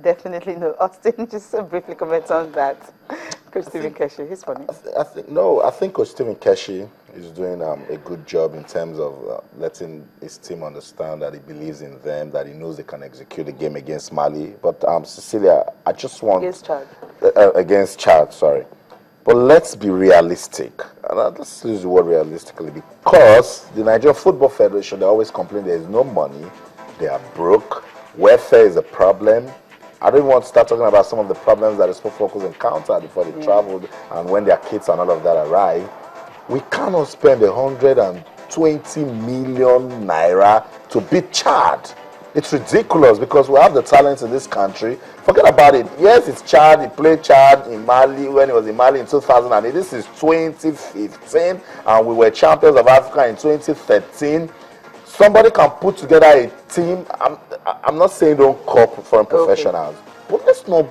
Definitely no. Austin, just briefly comment on that. Coach Stephen Keshi, he's funny. I think Coach Stephen Keshi is doing a good job in terms of letting his team understand that he believes in them, that he knows they can execute the game against Mali. But Cecilia, I just want against Chad, sorry. But let's be realistic. And let's use the word realistically, because the Nigerian Football Federation, they always complain there is no money, they are broke, welfare is a problem. I don't want to start talking about some of the problems that the sport focus encountered before they traveled and when their kids and all of that arrive. We cannot spend 120 million naira to beat Chad. It's ridiculous because we have the talents in this country. Forget about it. Yes, it's Chad. He played Chad in Mali when he was in Mali in 2008. This is 2015, and we were champions of Africa in 2013. Somebody can put together a team. I'm not saying don't call foreign professionals, but let's not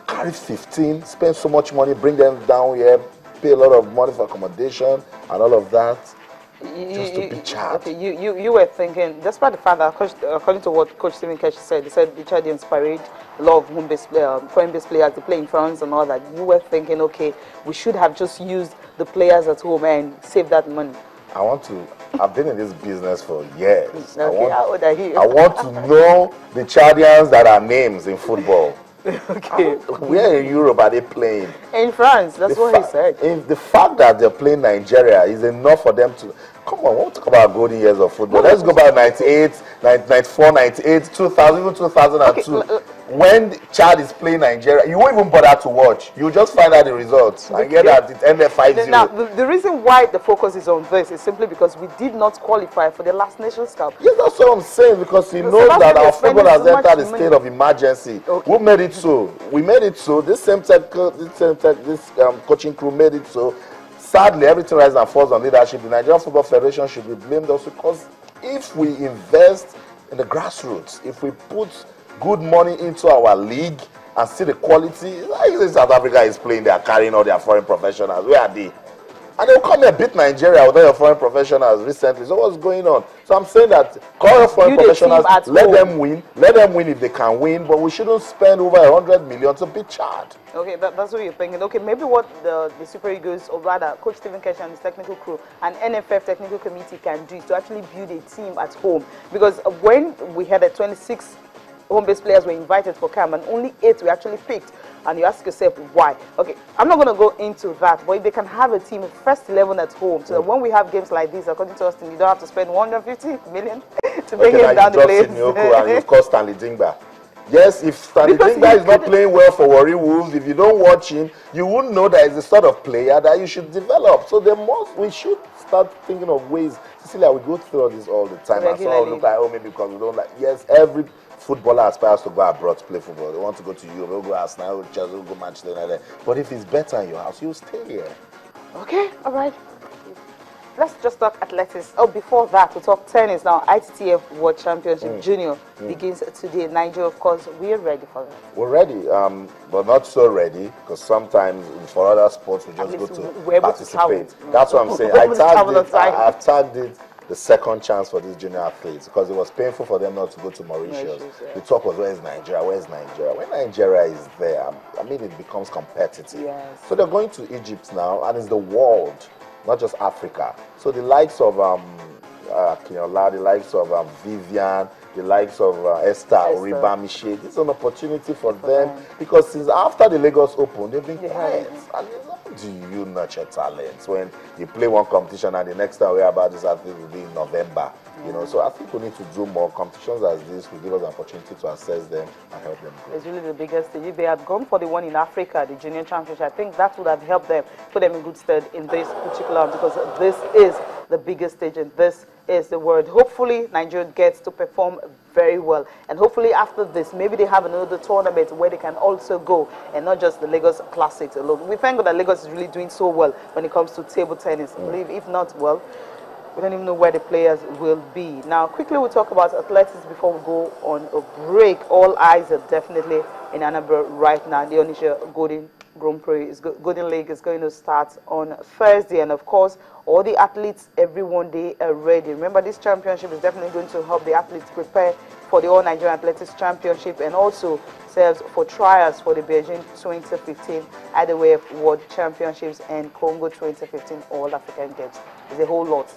carry 15, spend so much money, bring them down here, pay a lot of money for accommodation and all of that. Just to be Chad. Okay, you were thinking, despite the fact that, according to what Coach Stephen Keshi said, he said the Chadians parade a lot of foreign-based players to play in France and all that. You were thinking, okay, we should have just used the players at home and save that money. I've been in this business for years. Okay, how old are you? I want to know the Chadians that are names in football. Okay. Where in Europe are they playing? In France, that's what he said. The fact that they're playing Nigeria is enough for them to... Come on, we won't talk about golden years of football. Let's go back 98, 94, 98, 2000, even 2002. Okay. When Chad is playing Nigeria, you won't even bother to watch. You just find out the results and get that it ended 5-0. Now, the reason why the focus is on this is simply because we did not qualify for the last Nations Cup. Yes, that's what I'm saying, because he knows that our football has entered a state of emergency. Okay. Who made it so? We made it so. This coaching crew made it so. Sadly, everything rises and falls on leadership. The Nigerian Football Federation should be blamed also, because if we invest in the grassroots, if we put good money into our league and see the quality, like South Africa is playing, they are carrying all their foreign professionals. Where are they? And they'll come and beat Nigeria without your foreign professionals recently. So what's going on? So I'm saying that call your foreign professionals, let them win. Let them win if they can win, but we shouldn't spend over 100 million to beat Chad. Okay, that's what you're thinking. Okay, maybe what the Super Eagles, or rather Coach Stephen Keshi and his technical crew and NFF technical committee can do is to actually build a team at home. Because when we had 26 home-based players were invited for camp and only 8 were actually picked, and you ask yourself why. Okay, I'm not going to go into that, but if they can have a team, first 11 at home, so that when we have games like this, according to Austin, you don't have to spend 150 million to bring him down the place. And of course, Stanley Dingba. Yes, if Stanley Dingba is not playing well for Warri Wolves, if you don't watch him, you wouldn't know that he's the sort of player that you should develop. So we should start thinking of ways. Cecilia, we go through all this all the time. And so look like, oh, maybe because we don't like. Yes, every footballer aspires to go abroad to play football. They want to go to Europe, they'll go Arsenal, Chelsea, they'll go Manchester United. But if it's better in your house, you'll stay here. Okay, all right. Let's just talk athletics. Oh, before that, we'll talk tennis now. ITTF World Championship Junior begins today. Nigeria, of course, we're ready for that. We're ready, but not so ready, because sometimes for other sports, we just go to participate. That's what I'm saying. I've tagged it the second chance for these junior athletes, because it was painful for them not to go to Mauritius. The talk was, where's Nigeria? Where's Nigeria? When Nigeria is there, I mean, it becomes competitive. Yes. So they're going to Egypt now, and it's the world, not just Africa. So the likes of Kinola, the likes of Vivian, the likes of Esther Oribamiche, this is an opportunity for them, because since after the Lagos Open, they've been quiet. And do you nurture talents when you play one competition and the next time we hear about this athlete will be in November? You know, so I think we need to do more competitions as this. Will give us an opportunity to assess them and help them grow. It's really the biggest thing. If they had gone for the one in Africa, the junior championship, I think that would have helped them, put them in good stead in this particular one, because this is the biggest stage and this is the world. Hopefully, Nigeria gets to perform very well. And hopefully after this, maybe they have another tournament where they can also go and not just the Lagos Classics alone. We thank God that Lagos is really doing so well when it comes to table tennis. I believe if not, well, we don't even know where the players will be. Now, quickly we'll talk about athletics before we go on a break. All eyes are definitely in Annabelle right now. The Onisha Grand Prix, Golden League is going to start on Thursday. And of course, all the athletes, everyone, they are ready. Remember, this championship is definitely going to help the athletes prepare for the All Nigerian Athletics Championship and also serves for trials for the Beijing 2015 IWF World Championships and Congo 2015 All African Games. It's a whole lot.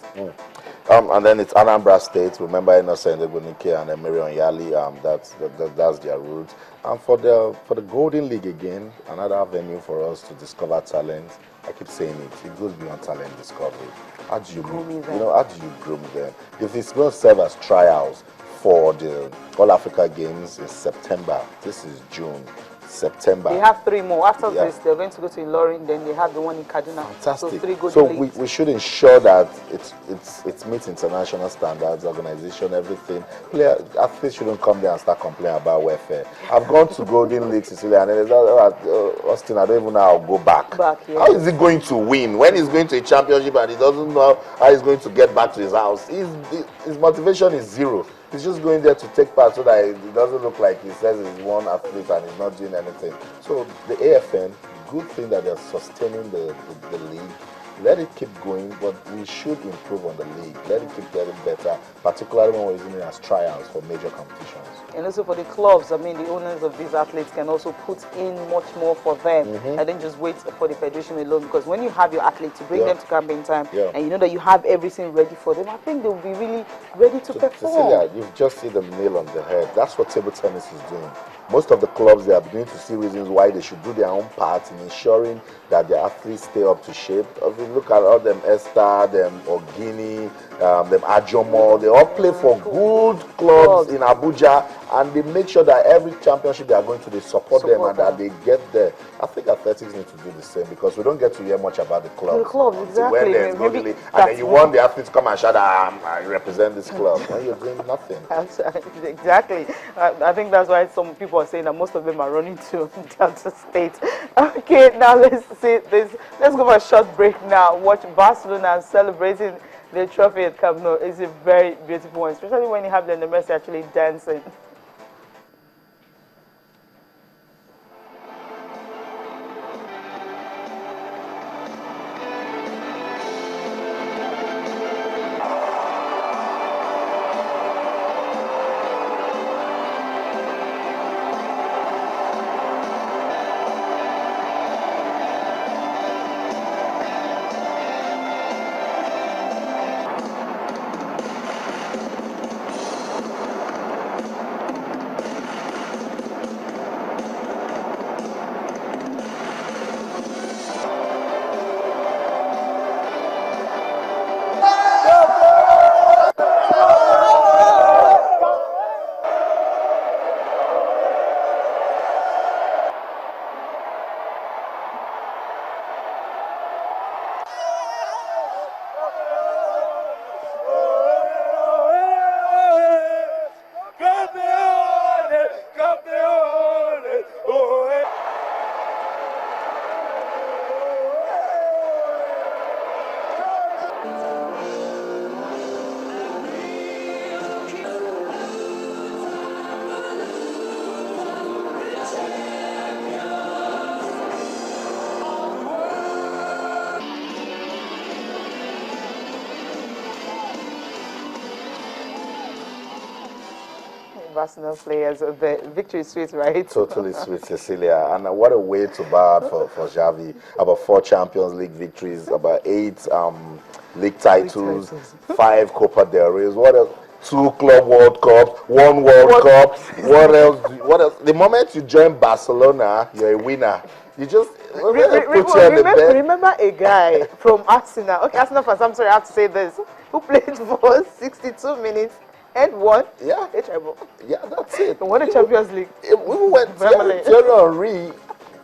And then it's Anambra State. Remember, Innocent Ebunike and Emirion Yali. That's their route. And for the Golden League again, another venue for us to discover talent. I keep saying it. It goes beyond talent discovery. How do you groom them? How do you groom them? If it's going to serve as trials for the All Africa Games in September, this is June. September. They have 3 more. After this, they're going to go to Ilorin, then they have the one in Kaduna. Fantastic. So 3 So we should ensure that it meets international standards, organization, everything. Athletes shouldn't come there and start complaining about welfare. I've gone to Golden League, Cecilia, and then Austin, I don't even know how I'll go back. How is he going to win when he's going to a championship and he doesn't know how he's going to get back to his house? His motivation is zero. He's just going there to take part so that it doesn't look like he says he's one athlete and he's not doing anything. So the AFN, good thing that they're sustaining the league. Let it keep going, but we should improve on the league. Let it keep getting better, particularly when we're using it as trials for major competitions. And also for the clubs, I mean, the owners of these athletes can also put in much more for them and then just wait for the federation alone. Because when you have your athletes to bring them to campaign time and you know that you have everything ready for them, I think they'll be really ready to perform. Cecilia, you've just hit the nail on the head. That's what table tennis is doing. Most of the clubs, they are beginning to see reasons why they should do their own part in ensuring that their athletes stay up to shape. If you look at all them Esther, them Ogini, them Ajomo, they all play for good clubs in Abuja, and they make sure that every championship they are going to, they support them and that they get there. I think athletics need to do the same because we don't get to hear much about the clubs. The clubs, exactly. When there's no delay, and then you want the athletes to come and shout, I represent this club. And you're doing nothing. Exactly. I think that's why some people are saying that most of them are running to Delta State. Okay, now let's see this. Let's go for a short break now. Watch Barcelona celebrating the trophy at Camp Nou. It's a very beautiful one, especially when you have the Messi actually dancing. Arsenal players, the victory is sweet, right? Totally sweet, Cecilia. And what a way to bow out for Xavi. About 4 Champions League victories, about 8 league titles, 5 Copa del Rey. What else? 2 Club World Cups, 1 World Cup. What else? What else? The moment you join Barcelona, you're a winner. You just remember a guy from Arsenal. Okay, Arsenal fans, I'm sorry, I have to say this. Who played for 62 minutes and won a treble. Yeah, that's it. Won the Champions League. We went. Thierry Henry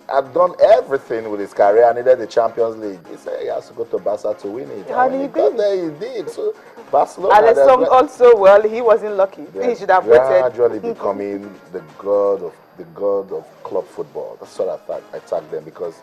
had done everything with his career and needed the Champions League. He said he has to go to Barca to win it. And he got there, he did. So Barcelona. And the song also, well, he wasn't lucky. He should have waited. Gradually becoming the god of club football. That's what I tagged them because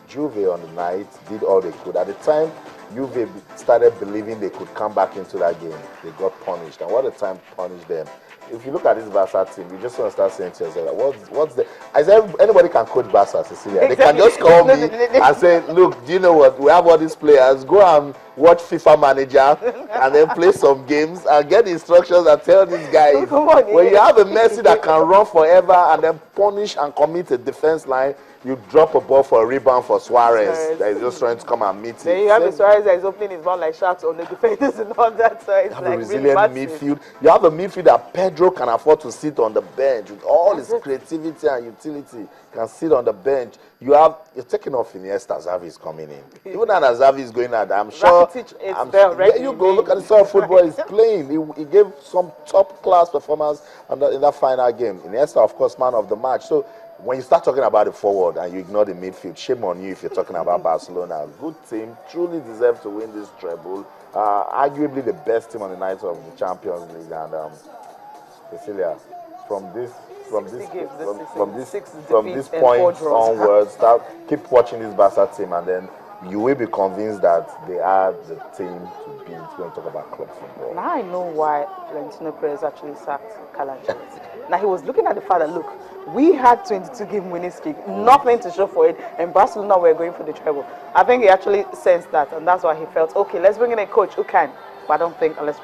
Juve on the night did all they could. At the time, Juve started believing they could come back into that game. They got punished. And what a time to punish them. If you look at this Barca team, you just want to start saying to yourself, what's the... I said, anybody can coach Barca, Cecilia. They can just call me and say, look, do you know what? We have all these players. Go and watch FIFA Manager and then play some games and get the instructions and tell these guys, when you have a Messi that can run forever and then punish and commit a defense line, you drop a ball for a rebound for Suarez that is just trying to come and meet then it. You have a Suarez that is opening his mouth like sharks on the defenders and all that. So it's you have like a resilient really midfield. You have a midfield that Pedro can afford to sit on the bench with all his creativity and utility. Can sit on the bench. You're taking off Iniesta. Xavi is coming in. Even as Xavi is going out, I'm sure. There you go. Look at the sort of football he's playing. He gave some top class performance in that final game. Iniesta, of course, man of the match. So when you start talking about the forward and you ignore the midfield, shame on you if you're talking about Barcelona. Good team, truly deserve to win this treble. Arguably the best team on the night of the Champions League. And Cecilia, from this point onwards, keep watching this Barca team, and then you will be convinced that they are the team to beat when we talk about club football. Now I know why Florentino Perez actually sacked Calangiannis. Now he was looking at the fact that, look, we had 22-game winning streak, nothing to show for it, and Barcelona were going for the treble. I think he actually sensed that, and that's why he felt, okay, let's bring in a coach who can. But I don't think unless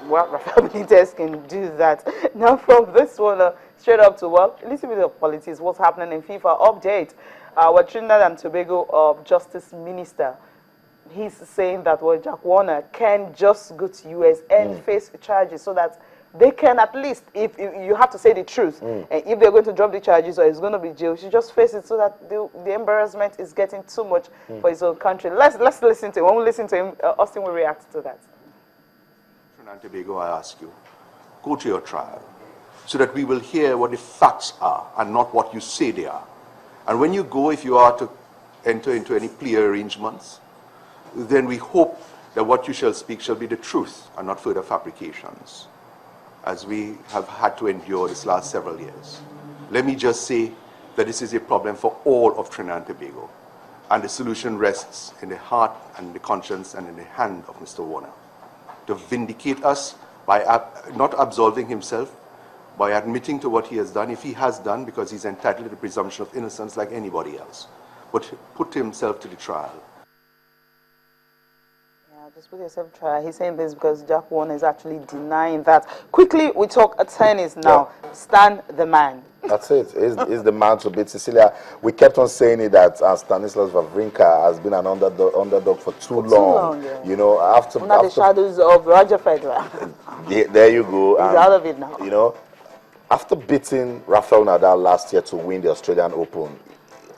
Rafael Benitez can do that. Now from this one, straight up to, well, a little bit of politics, what's happening in FIFA update. Our Trinidad and Tobago Justice Minister, he's saying that, well, Jack Warner can just go to US and face charges so that they can at least, if you have to say the truth, and if they're going to drop the charges or it's going to be jail, she just face it so that the embarrassment is getting too much for his own country. Let's listen to him. When we listen to him, Austin will react to that. Trinidad and Tobago, I ask you, go to your trial so that we will hear what the facts are and not what you say they are. And when you go, if you are to enter into any plea arrangements, then we hope that what you shall speak shall be the truth and not further fabrications, as we have had to endure this last several years. Let me just say that this is a problem for all of Trinidad and Tobago, and the solution rests in the heart and the conscience and in the hand of Mr. Warner to vindicate us by not absolving himself, by admitting to what he has done, if he has done, because he's entitled to the presumption of innocence like anybody else, but put himself to the trial. Just put yourself to trial. He's saying this because Jack Warner is actually denying that. Quickly, we talk tennis now. Yeah. Stan the man. That's it. He's the man to beat. Cecilia, we kept on saying it that Stanislas Wawrinka has been an underdog for too long. Yeah. You know, after the shadows of Roger Federer. There you go. He's out of it now. You know, after beating Rafael Nadal last year to win the Australian Open,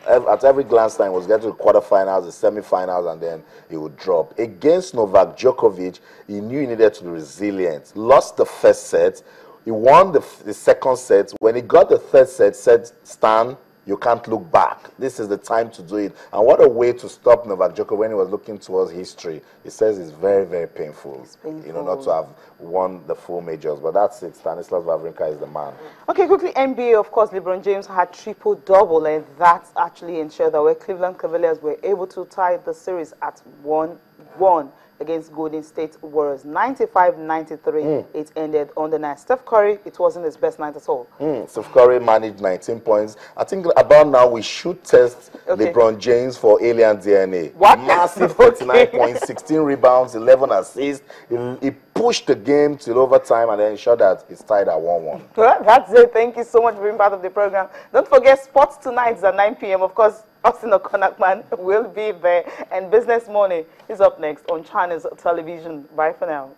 at every glance time, he was getting to the quarterfinals, the semi-finals, and then he would drop. Against Novak Djokovic, he knew he needed to be resilient. Lost the first set. He won the second set. When he got the third set, said, Stan, you can't look back. This is the time to do it. And what a way to stop Novak Djokovic when he was looking towards history. He says it's very, very painful. It's painful. You know, not to have won the full majors. But that's it. Stanislas Wawrinka is the man. Okay, quickly, NBA, of course, LeBron James had triple-double, and that actually ensured that where Cleveland Cavaliers were able to tie the series at 1-1 against Golden State Warriors. 95-93, it ended on the night. Steph Curry, it wasn't his best night at all. Steph Curry managed 19 points. I think about now we should test LeBron James for alien DNA. What? Massive 39 points, 16 rebounds, 11 assists. He pushed the game till overtime and then ensured that it's tied at 1-1. Well, that's it. Thank you so much for being part of the program. Don't forget, Sports Tonight is at 9 p.m. Of course, Austin Okonakman will be there. And Business Morning is up next on China's television. Bye for now.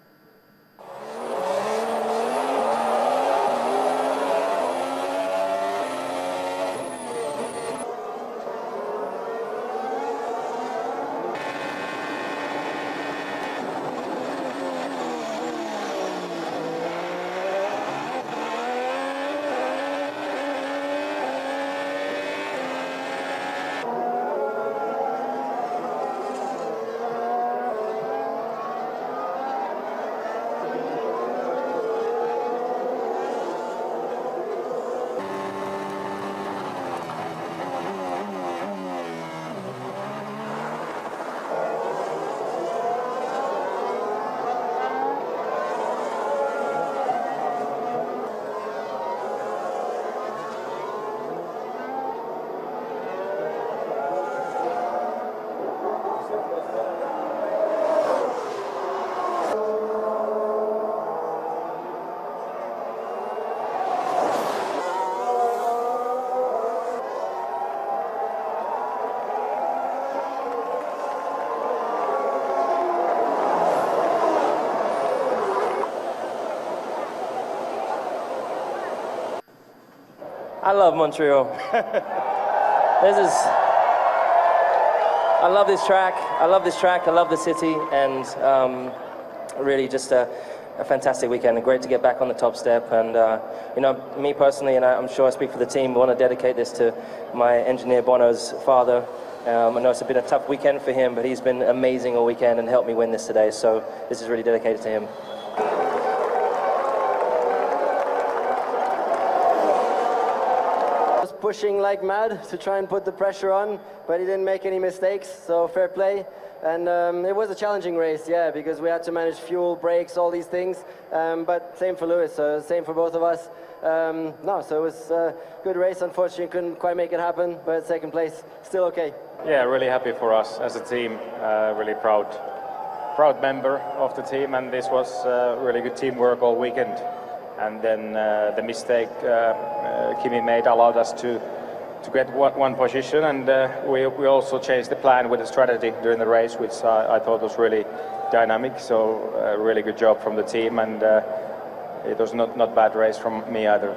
I love Montreal. I love this track. I love this track. I love the city, and really just a fantastic weekend. And great to get back on the top step. And you know, me personally, and I'm sure I speak for the team, I want to dedicate this to my engineer Bono's father. I know it's been a tough weekend for him, but he's been amazing all weekend and helped me win this today. So this is really dedicated to him. Pushing like mad to try and put the pressure on, but he didn't make any mistakes, so fair play. And it was a challenging race, yeah, because we had to manage fuel, brakes, all these things, but same for Lewis, so same for both of us. No, so it was a good race. Unfortunately, couldn't quite make it happen, but second place, still okay. Yeah, really happy for us as a team, really proud member of the team, and this was really good teamwork all weekend. And then the mistake Kimi made allowed us to get one position, and we also changed the plan with the strategy during the race, which I thought was really dynamic. So really good job from the team, and it was not bad race from me either.